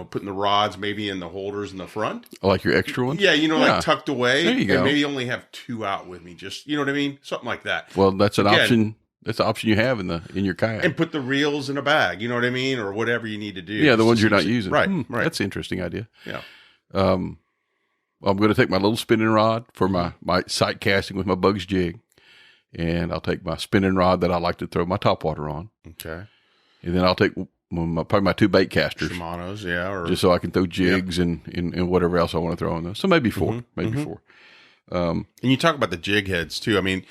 putting the rods maybe in the holders in the front. Like your extra ones? Yeah, like tucked away. There you go. And maybe only have 2 out with me. Just, you know what I mean? Something like that. Well, that's an option. That's an option you have in your kayak. And put the reels in a bag, you know what I mean? Or whatever you need to do. Yeah, the ones you're not using. Right, right. That's an interesting idea. Yeah. I'm going to take my little spinning rod for my sight casting with my Bugs jig. And I'll take my spinning rod that I like to throw my topwater on. Okay. And then I'll take probably my 2 bait casters. Shimano's, yeah. Or, just so I can throw jigs and whatever else I want to throw on those. So maybe 4. Maybe 4. And you talk about the jig heads too. I mean,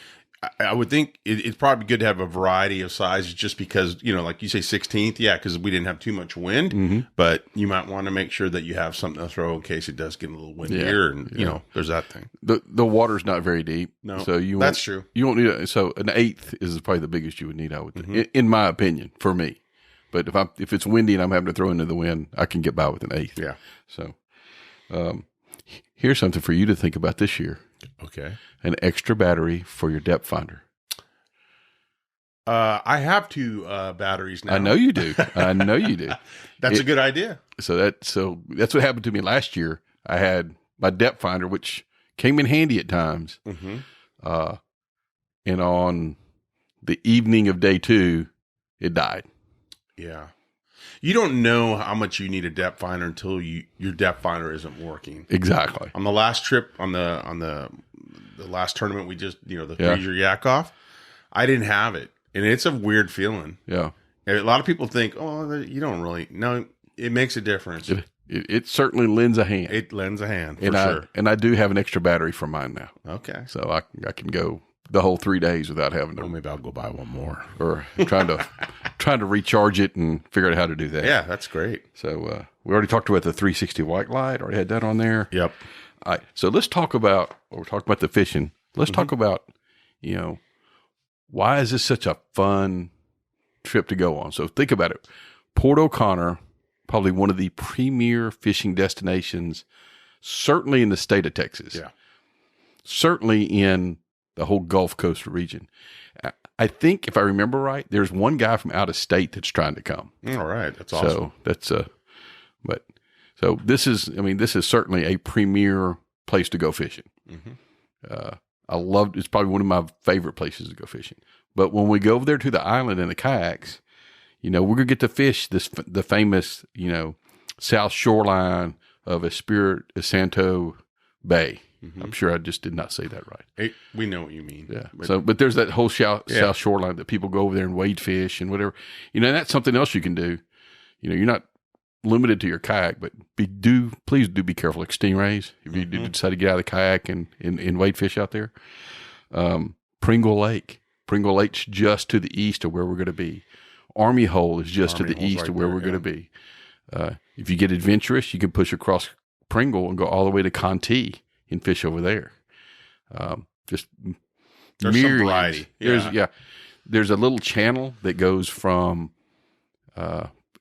I would think it's probably good to have a variety of sizes just because, like you say 16th, because we didn't have too much wind, but you might want to make sure that you have something to throw in case it does get a little windier and, there's that thing. The water's not very deep. No, so that's true. You won't need so an 1/8 is probably the biggest you would need, I would think, in my opinion, for me. But if it's windy and I'm having to throw into the wind, I can get by with an 1/8. Yeah. So, here's something for you to think about this year. Okay. An extra battery for your depth finder. I have 2 batteries now. I know you do. That's a good idea. So that's what happened to me last year. I had my depth finder, which came in handy at times. And on the evening of day 2, it died. Yeah. You don't know how much you need a depth finder until your depth finder isn't working. Exactly. On the last trip, on the last tournament we just, the 3-year yak off, I didn't have it. And it's a weird feeling. Yeah. And a lot of people think, oh, you don't really. No, it makes a difference. It certainly lends a hand. It lends a hand, for and sure. And I do have an extra battery for mine now. Okay. So I can go the whole 3 days without having to. Well, maybe I'll go buy one more. Or trying to recharge it and figure out how to do that. Yeah, that's great. So we already talked about the 360 white light. Already had that on there. Yep. All right. So let's talk about, we're talking about the fishing. Let's talk about, why is this such a fun trip to go on? So think about it. Port O'Connor, probably one of the premier fishing destinations, certainly in the state of Texas. Yeah. Certainly in the whole Gulf Coast region. I think, if I remember right, there's one guy from out of state that's trying to come. All right. That's awesome. So this is certainly a premier place to go fishing. It's probably one of my favorite places to go fishing. But when we go over there to the island in the kayaks, we're going to get to fish the famous, south shoreline of Espiritu Santo Bay. I'm sure I just did not say that right. We know what you mean. Yeah. But there's that whole south shoreline that people go over there and wade fish and whatever. That's something else you can do. You're not limited to your kayak, but please do be careful. Like stingrays, if you do decide to get out of the kayak and wade fish out there. Pringle Lake. Pringle Lake's just to the east of where we're going to be. Army Hole is just to the east of where we're going to be. If you get adventurous, you can push across Pringle and go all the way to Contee and fish over there. There's some variety. There's a little channel that goes from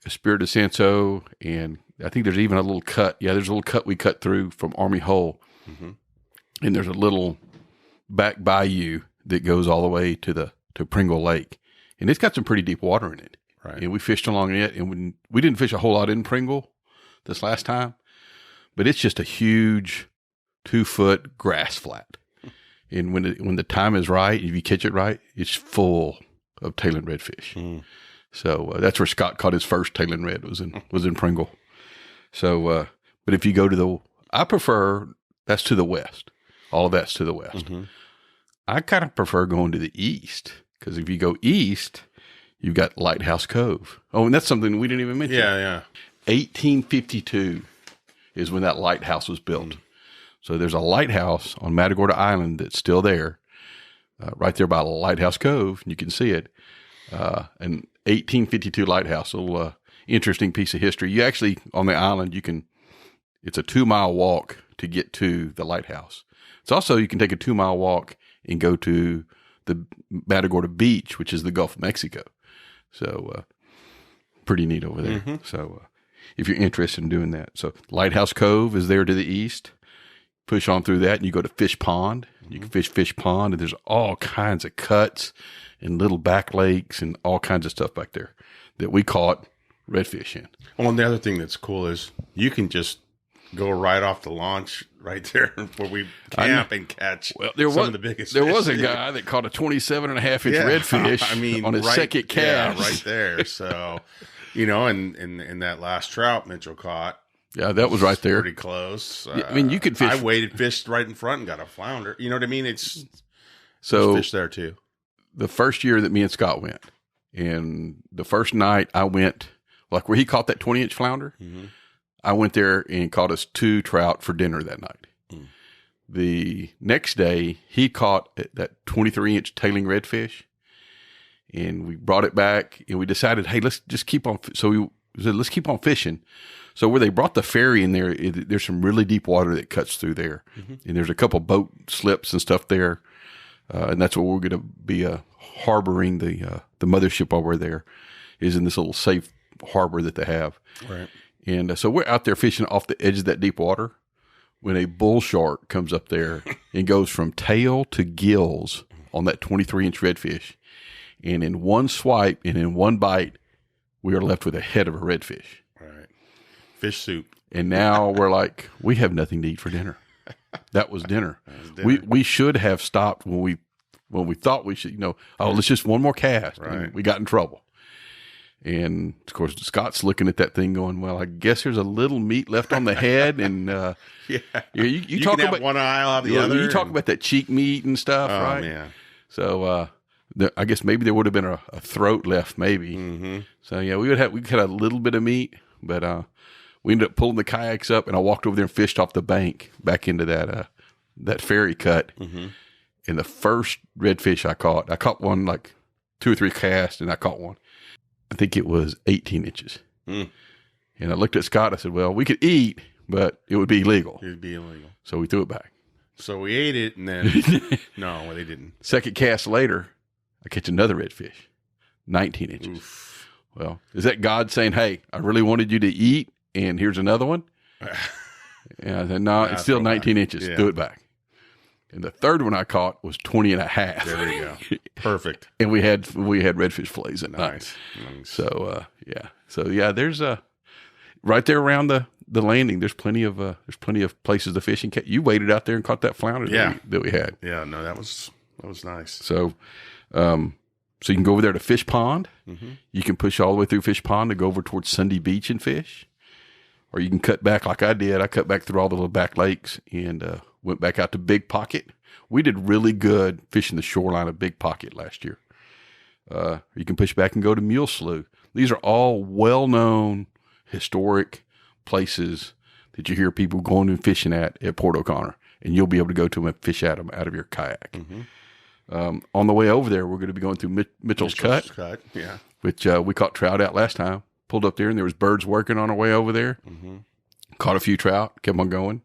Espiritu Santo, and I think there's even a little cut. Yeah, there's a little cut we cut through from Army Hole, and there's a little back bayou that goes all the way to Pringle Lake, and it's got some pretty deep water in it. Right. And we fished along it, and we didn't fish a whole lot in Pringle this last time, but it's just a huge 2-foot grass flat. And when the time is right, if you catch it right, it's full of tailing redfish. So that's where Scott caught his first tailing red was in Pringle. So, but if you go to I prefer that's to the west. All of that's to the west. I kind of prefer going to the east because if you go east, you've got Lighthouse Cove. Oh, and that's something we didn't even mention. Yeah. 1852 is when that lighthouse was built. So there's a lighthouse on Matagorda Island that's still there, right there by Lighthouse Cove. You can see it. An 1852 lighthouse, a little interesting piece of history. You actually, on the island, it's a 2-mile walk to get to the lighthouse. It's also, you can take a 2-mile walk and go to the Matagorda Beach, which is the Gulf of Mexico. So pretty neat over there. So if you're interested in doing that. So Lighthouse Cove is there to the east. Push on through that and you go to Fish Pond. You can Fish Pond, and there's all kinds of cuts and little back lakes and all kinds of stuff back there that we caught redfish in. Well, and the other thing that's cool is you can just go right off the launch right there where we camp and catch some of the biggest There fish. was a guy that caught a 27.5-inch Yeah. redfish I mean, on his second cast. Yeah, right there. So, you know, and that last trout Mitchell caught. Yeah, that was right there. Pretty close. I mean, you could fish. I waded, fished right in front and got a flounder. You know what I mean? There's fish there too. The first year that me and Scott went, and the first night I went, like where he caught that 20-inch flounder, I went there and caught us 2 trout for dinner that night. The next day, he caught that 23-inch tailing redfish, and we brought it back, and we decided, hey, let's just keep on. So we said, let's keep on fishing. So where they brought the ferry in there, there's some really deep water that cuts through there, and there's a couple boat slips and stuff there, and that's what we're going to be harboring the mothership while we're there, is in this little safe harbor that they have. Right. And so we're out there fishing off the edge of that deep water when a bull shark comes up there and goes from tail to gills on that 23-inch redfish. And in one swipe and in one bite, we are left with a head of a redfish. Right. Fish soup. And now we're like, we have nothing to eat for dinner. That was dinner. We should have stopped when we thought we should, let's just one more cast. Right. And we got in trouble. And of course, Scott's looking at that thing going, well, I guess there's a little meat left on the head. And you talk can about have one eye, I'll have the other. You talk about that cheek meat and stuff, right? Oh, man. So I guess maybe there would have been a throat left, maybe. So yeah, we could have a little bit of meat, but we ended up pulling the kayaks up, and I walked over there and fished off the bank back into that ferry cut. And the first redfish I caught one like 2 or 3 casts, and I caught one. I think it was 18 inches. And I looked at Scott. I said, well, we could eat, but it would be illegal. It would be illegal. So we threw it back. So we ate it, and then no, they didn't. Second cast later, I catch another redfish, 19 inches. Oof. Well, is that God saying, hey, I really wanted you to eat, and here's another one? And I said, no, it's still 19 inches. Yeah. Do it back. And the third one I caught was 20 and a half. There we go. Perfect. And we had redfish fillets at night. Nice. So there's right there around the landing. There's plenty of places to fish and catch. You waded out there and caught that flounder that we had. Yeah, no, that was nice. So, so you can go over there to Fish Pond. You can push all the way through Fish Pond to go over towards Sunday Beach and fish, or you can cut back like I did. I cut back through all the little back lakes and went back out to Big Pocket. We did really good fishing the shoreline of Big Pocket last year. You can push back and go to Mule Slough. These are all well-known historic places that you hear people going and fishing at Port O'Connor, and you'll be able to go to them and fish at them out of your kayak. On the way over there, we're going to be going through Mitchell's Cut, yeah, which we caught trout out last time. Pulled up there, and there was birds working on our way over there. Caught a few trout, kept on going.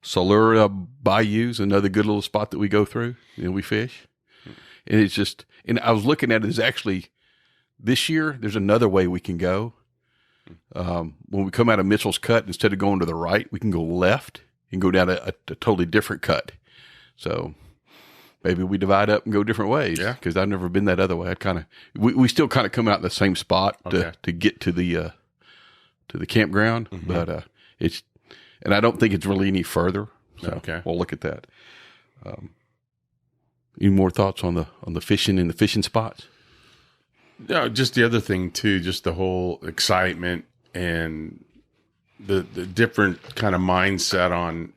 Solura Bayou is another good little spot that we go through and we fish. And it's just, and I was looking at it as actually this year, there's another way we can go. When we come out of Mitchell's Cut, instead of going to the right, we can go left and go down a totally different cut. So maybe we divide up and go different ways. Yeah. Because I've never been that other way. We still kind of come out in the same spot to get to the campground, but and I don't think it's really any further. So we'll look at that. Any more thoughts on the fishing and the fishing spots? No, just the other thing too, just the whole excitement and the different kind of mindset on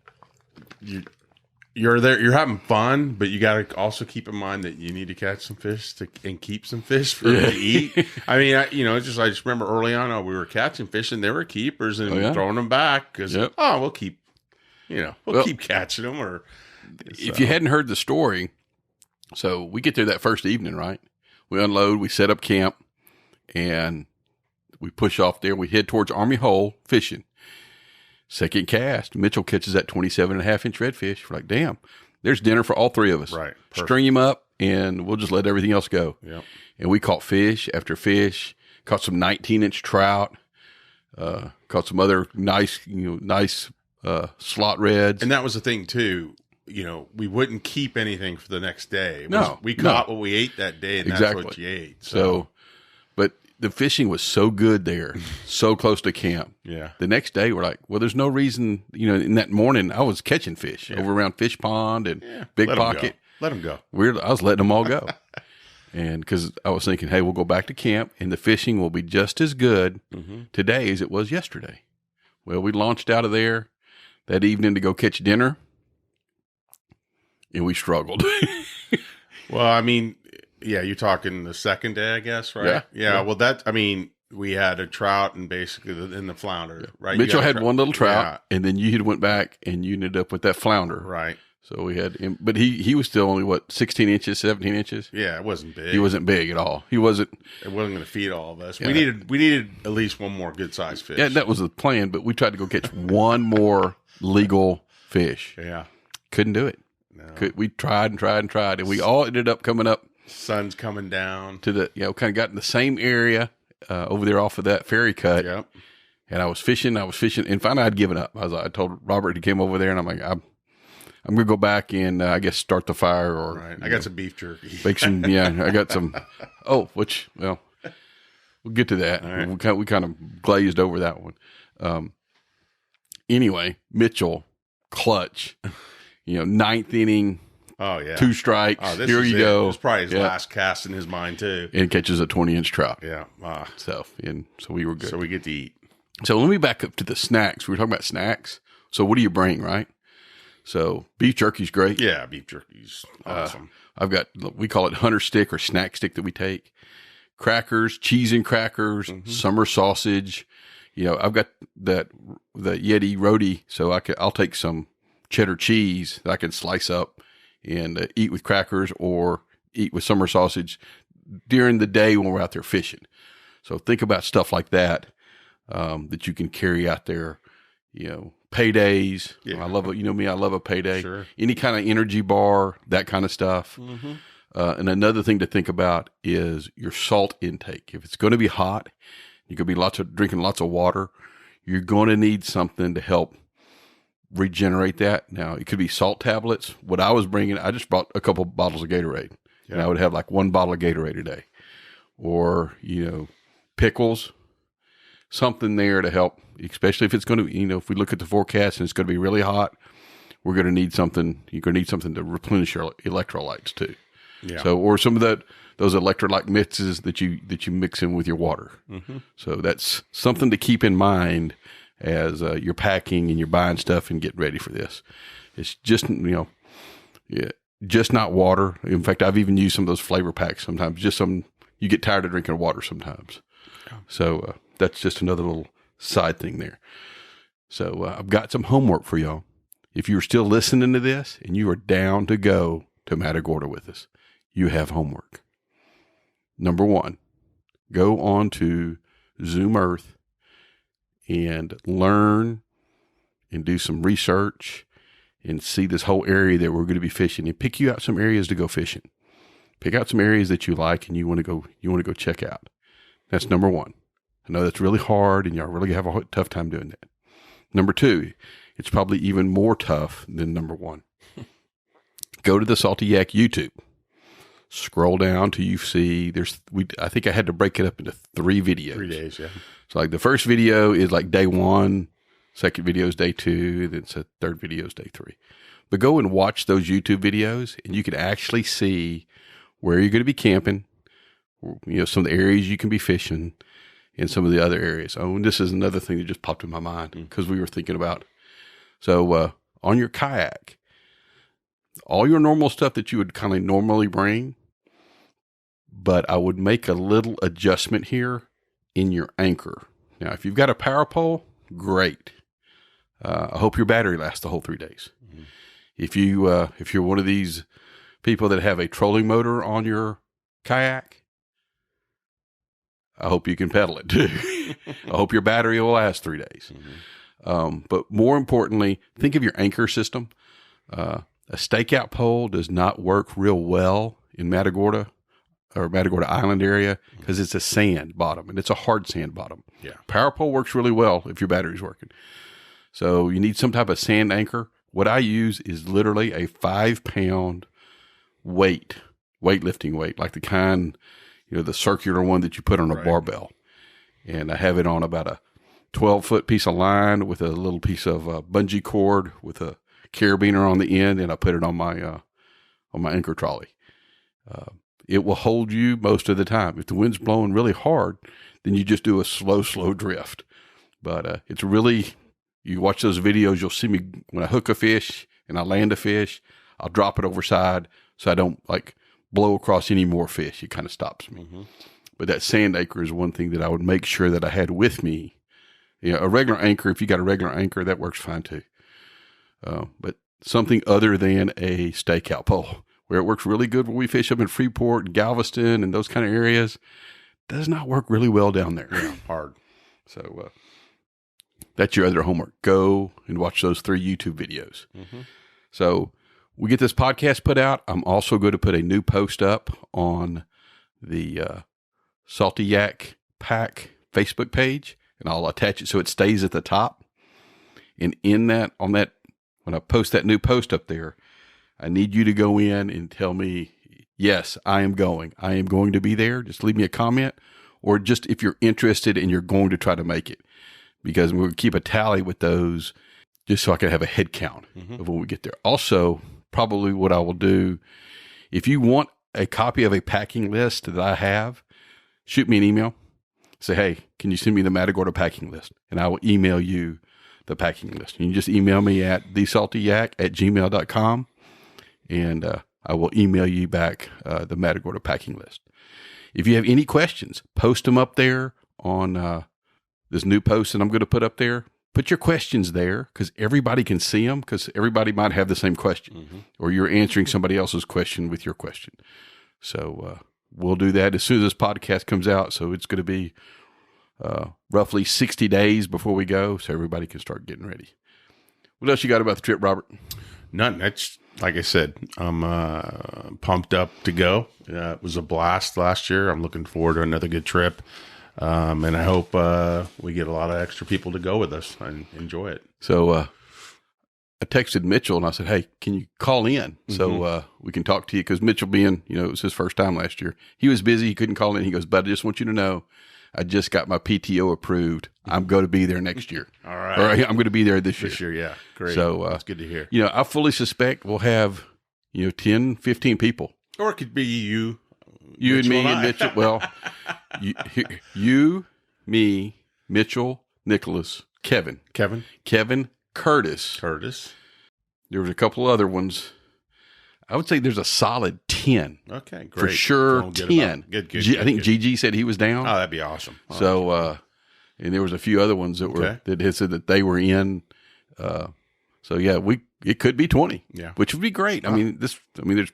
you're there, you're having fun, but you got to also keep in mind that you need to catch some fish and keep some fish for them to eat. I mean, I just remember early on, we were catching fish and they were keepers and throwing them back because we'll keep catching them. Or if you hadn't heard the story, so we get there that first evening, right? We unload, we set up camp, and we push off there. We head towards Army Hole fishing. Second cast, Mitchell catches that 27.5-inch redfish. We're like, damn, there's dinner for all three of us. Right. Perfect. String him up, and we'll just let everything else go. Yep. And we caught fish after fish, caught some 19-inch trout, caught some other nice slot reds. And that was the thing, too. We wouldn't keep anything for the next day. No. We caught what we ate that day, and that's what you ate. So, but the fishing was so good there, so close to camp. Yeah. The next day, we're like, well, there's no reason, in that morning, I was catching fish over around Fish Pond and Big Pocket. Let them go. I was letting them all go. And because I was thinking, hey, we'll go back to camp and the fishing will be just as good today as it was yesterday. Well, we launched out of there that evening to go catch dinner, and we struggled. Well, I mean, yeah, you're talking the second day, I guess, right? Yeah. Well, we had a trout and basically in the flounder, right? Mitchell had one little trout, and then you had went back and you ended up with that flounder. Right. So we had him, but he was still only, 16 inches, 17 inches? Yeah, it wasn't big. He wasn't big at all. It wasn't going to feed all of us. Yeah. We neted at least one more good-sized fish. Yeah, that was the plan, but we tried to go catch one more legal fish. Yeah. Couldn't do it. No. We tried and tried and tried, and we all ended up coming up. Sun's coming down. To the, kind of got in the same area over there off of that ferry cut. Yep. And I was fishing, and finally I'd given up. I told Robert, he came over there, and I'm like, I'm going to go back and I guess start the fire or. Right. I got some beef jerky. Bake some, I got some. We'll get to that. Right. We kind of glazed over that one. Anyway, Mitchell, clutch, ninth inning. Oh, yeah. 2 strikes. Oh, Here you go. It was probably his last cast in his mind, too. And catches a 20-inch trout. Yeah. So we were good. So we get to eat. So let me back up to the snacks. We were talking about snacks. So what do you bring, right? So beef jerky's great. Yeah, beef jerky's awesome. we call it hunter stick or snack stick that we take. Crackers, cheese and crackers, summer sausage. I've got the Yeti Roadie, so I'll take some cheddar cheese that I can slice up and eat with crackers or eat with summer sausage during the day when we're out there fishing. So think about stuff like that that you can carry out there. Paydays. Yeah. I love it. Me, I love a payday. Sure. Any kind of energy bar, that kind of stuff. And another thing to think about is your salt intake. If it's going to be hot, you're going to be drinking lots of water. You're going to need something to help regenerate that. Now, it could be salt tablets. What I was bringing, I just brought a couple bottles of Gatorade. Yeah. And I would have like 1 bottle of Gatorade a day. Or, pickles, something there to help, especially if it's going to, if we look at the forecast and it's going to be really hot, we're going to need something. You're going to need something to replenish your electrolytes too. Yeah. So, or some of those electrolyte mixes that you mix in with your water. So that's something to keep in mind as you're packing and you're buying stuff and getting ready for this. It's just, just not water. In fact, I've even used some of those flavor packs sometimes. You get tired of drinking water sometimes. So that's just another little side thing there. So I've got some homework for y'all. If you're still listening to this and you are down to go to Matagorda with us, you have homework. Number 1, go on to Zoom Earth and learn and do some research and see this whole area that we're going to be fishing, and pick you out some areas to go fishing. Pick out some areas that you like and you want to go check out. That's number 1. I know that's really hard and y'all really have a tough time doing that. Number 2, it's probably even more tough than number 1. Go to the Salty Yak YouTube. Scroll down till you see I think I had to break it up into 3 videos. 3 days, yeah. So like the first video is like day 1, second video is day 2, then the third video is day 3. But go and watch those YouTube videos and you can actually see where you're going to be camping, some of the areas you can be fishing, and some of the other areas. Oh, and this is another thing that just popped in my mind because we were thinking about. So on your kayak, all your normal stuff that you would kind of normally bring, but I would make a little adjustment here in your anchor. Now, if you've got a power pole, great. I hope your battery lasts the whole 3 days. If you're one of these people that have a trolling motor on your kayak, I hope you can pedal it too. I hope your battery will last 3 days. But more importantly, think of your anchor system. A stakeout pole does not work real well in Matagorda or Matagorda Island area because it's a sand bottom and it's a hard sand bottom. Yeah. Power pole works really well if your battery's working. So you need some type of sand anchor. What I use is literally a 5-pound weightlifting weight, like the kind, the circular one that you put on a barbell. And I have it on about a 12-foot piece of line with a little piece of bungee cord with a carabiner on the end, and I put it on my anchor trolley. It will hold you most of the time. If the wind's blowing really hard, then you just do a slow drift. But it's really, you watch those videos, you'll see me when I hook a fish and I land a fish, I'll drop it overside so I don't like blow across any more fish. It kind of stops me. Mm-hmm. But that sand anchor is one thing that I would make sure that I had with me. A regular anchor, if you got a regular anchor, that works fine too. But something other than a stakeout pole, where it works really good when we fish up in Freeport and Galveston and those kind of areas, does not work really well down there. Yeah, hard. So that's your other homework. Go and watch those 3 YouTube videos. Mm-hmm. So we get this podcast put out. I'm also going to put a new post up on the Salty Yak Pack Facebook page, and I'll attach it so it stays at the top. And when I post that new post up there, I need you to go in and tell me, yes, I am going. I am going to be there. Just leave me a comment, or just if you're interested and you're going to try to make it, because we'll keep a tally with those just so I can have a head count of when we get there. Also, probably what I will do, if you want a copy of a packing list that I have, shoot me an email. Say, hey, can you send me the Matagorda packing list? And I will email you the packing list. You can just email me at thesaltyyak@gmail.com, and I will email you back the Matagorda packing list. If you have any questions, post them up there on this new post that I'm going to put up there. Put your questions there because everybody can see them, because everybody might have the same question, or you're answering somebody else's question with your question. So we'll do that as soon as this podcast comes out. So it's going to be roughly 60 days before we go, so everybody can start getting ready. What else you got about the trip, Robert? Nothing. That's, like I said, I'm pumped up to go. It was a blast last year. I'm looking forward to another good trip. And I hope we get a lot of extra people to go with us and enjoy it. So I texted Mitchell and I said, hey, can you call in so we can talk to you? Because Mitchell being, it was his first time last year. He was busy. He couldn't call in. He goes, but I just want you to know, I just got my PTO approved. I'm going to be there next year. All right. Or I'm going to be there this year. This year, yeah. Great. So that's good to hear. I fully suspect we'll have, 10, 15 people. Or it could be you. You Mitchell and me and Mitchell. Well, you, me, Mitchell, Nicholas, Kevin, Curtis. There was a couple other ones. I would say there's a solid 10. Okay, great. For sure, 10. Good. I think Gigi said he was down. Oh, that'd be awesome. So, and there was a few other ones that had said that they were in. So yeah, it could be 20. Yeah, which would be great. I mean, there's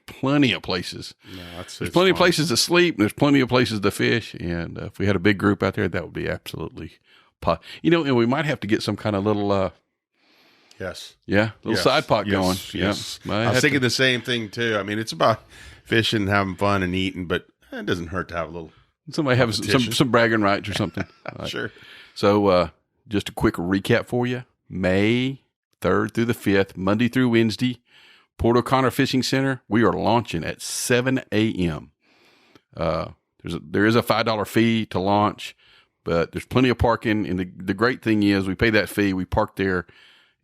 plenty of places. No, there's plenty of places to sleep, and there's plenty of places to fish. And if we had a big group out there, that would be absolutely, and we might have to get some kind of little. Side pot going. Yes. Yeah. I was thinking the same thing too. I mean, it's about fishing, having fun, and eating, but it doesn't hurt to have a little. Somebody have some bragging rights or something. Sure. So, just a quick recap for you: May 3rd through the 5th, Monday through Wednesday, Port O'Connor Fishing Center. We are launching at 7 a.m. There is a $5 fee to launch, but there's plenty of parking. And the great thing is, we pay that fee, we park there.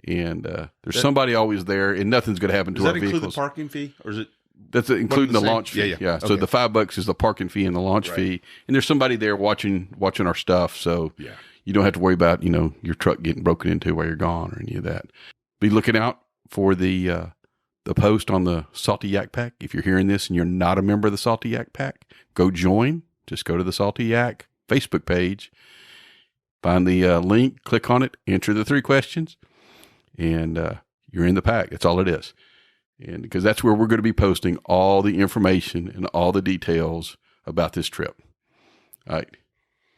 And there's somebody always there, and nothing's going to happen to our vehicles. Does that include the parking fee, or is it? That's including the launch fee. Yeah. Okay. So the $5 is the parking fee and the launch fee, and there's somebody there watching our stuff. So you don't have to worry about your truck getting broken into while you're gone or any of that. Be looking out for the post on the Salty Yak Pack. If you're hearing this and you're not a member of the Salty Yak Pack, go join. Just go to the Salty Yak Facebook page, find the link, click on it, answer the 3 questions. And you're in the pack. That's all it is. And because that's where we're going to be posting all the information and all the details about this trip. All right.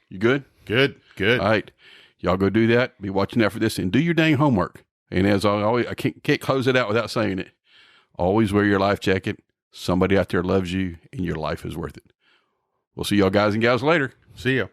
You good? Good. All right. Y'all go do that. Be watching out for this and do your dang homework. And as I can't close it out without saying it. Always wear your life jacket. Somebody out there loves you and your life is worth it. We'll see y'all guys and gals later. See ya.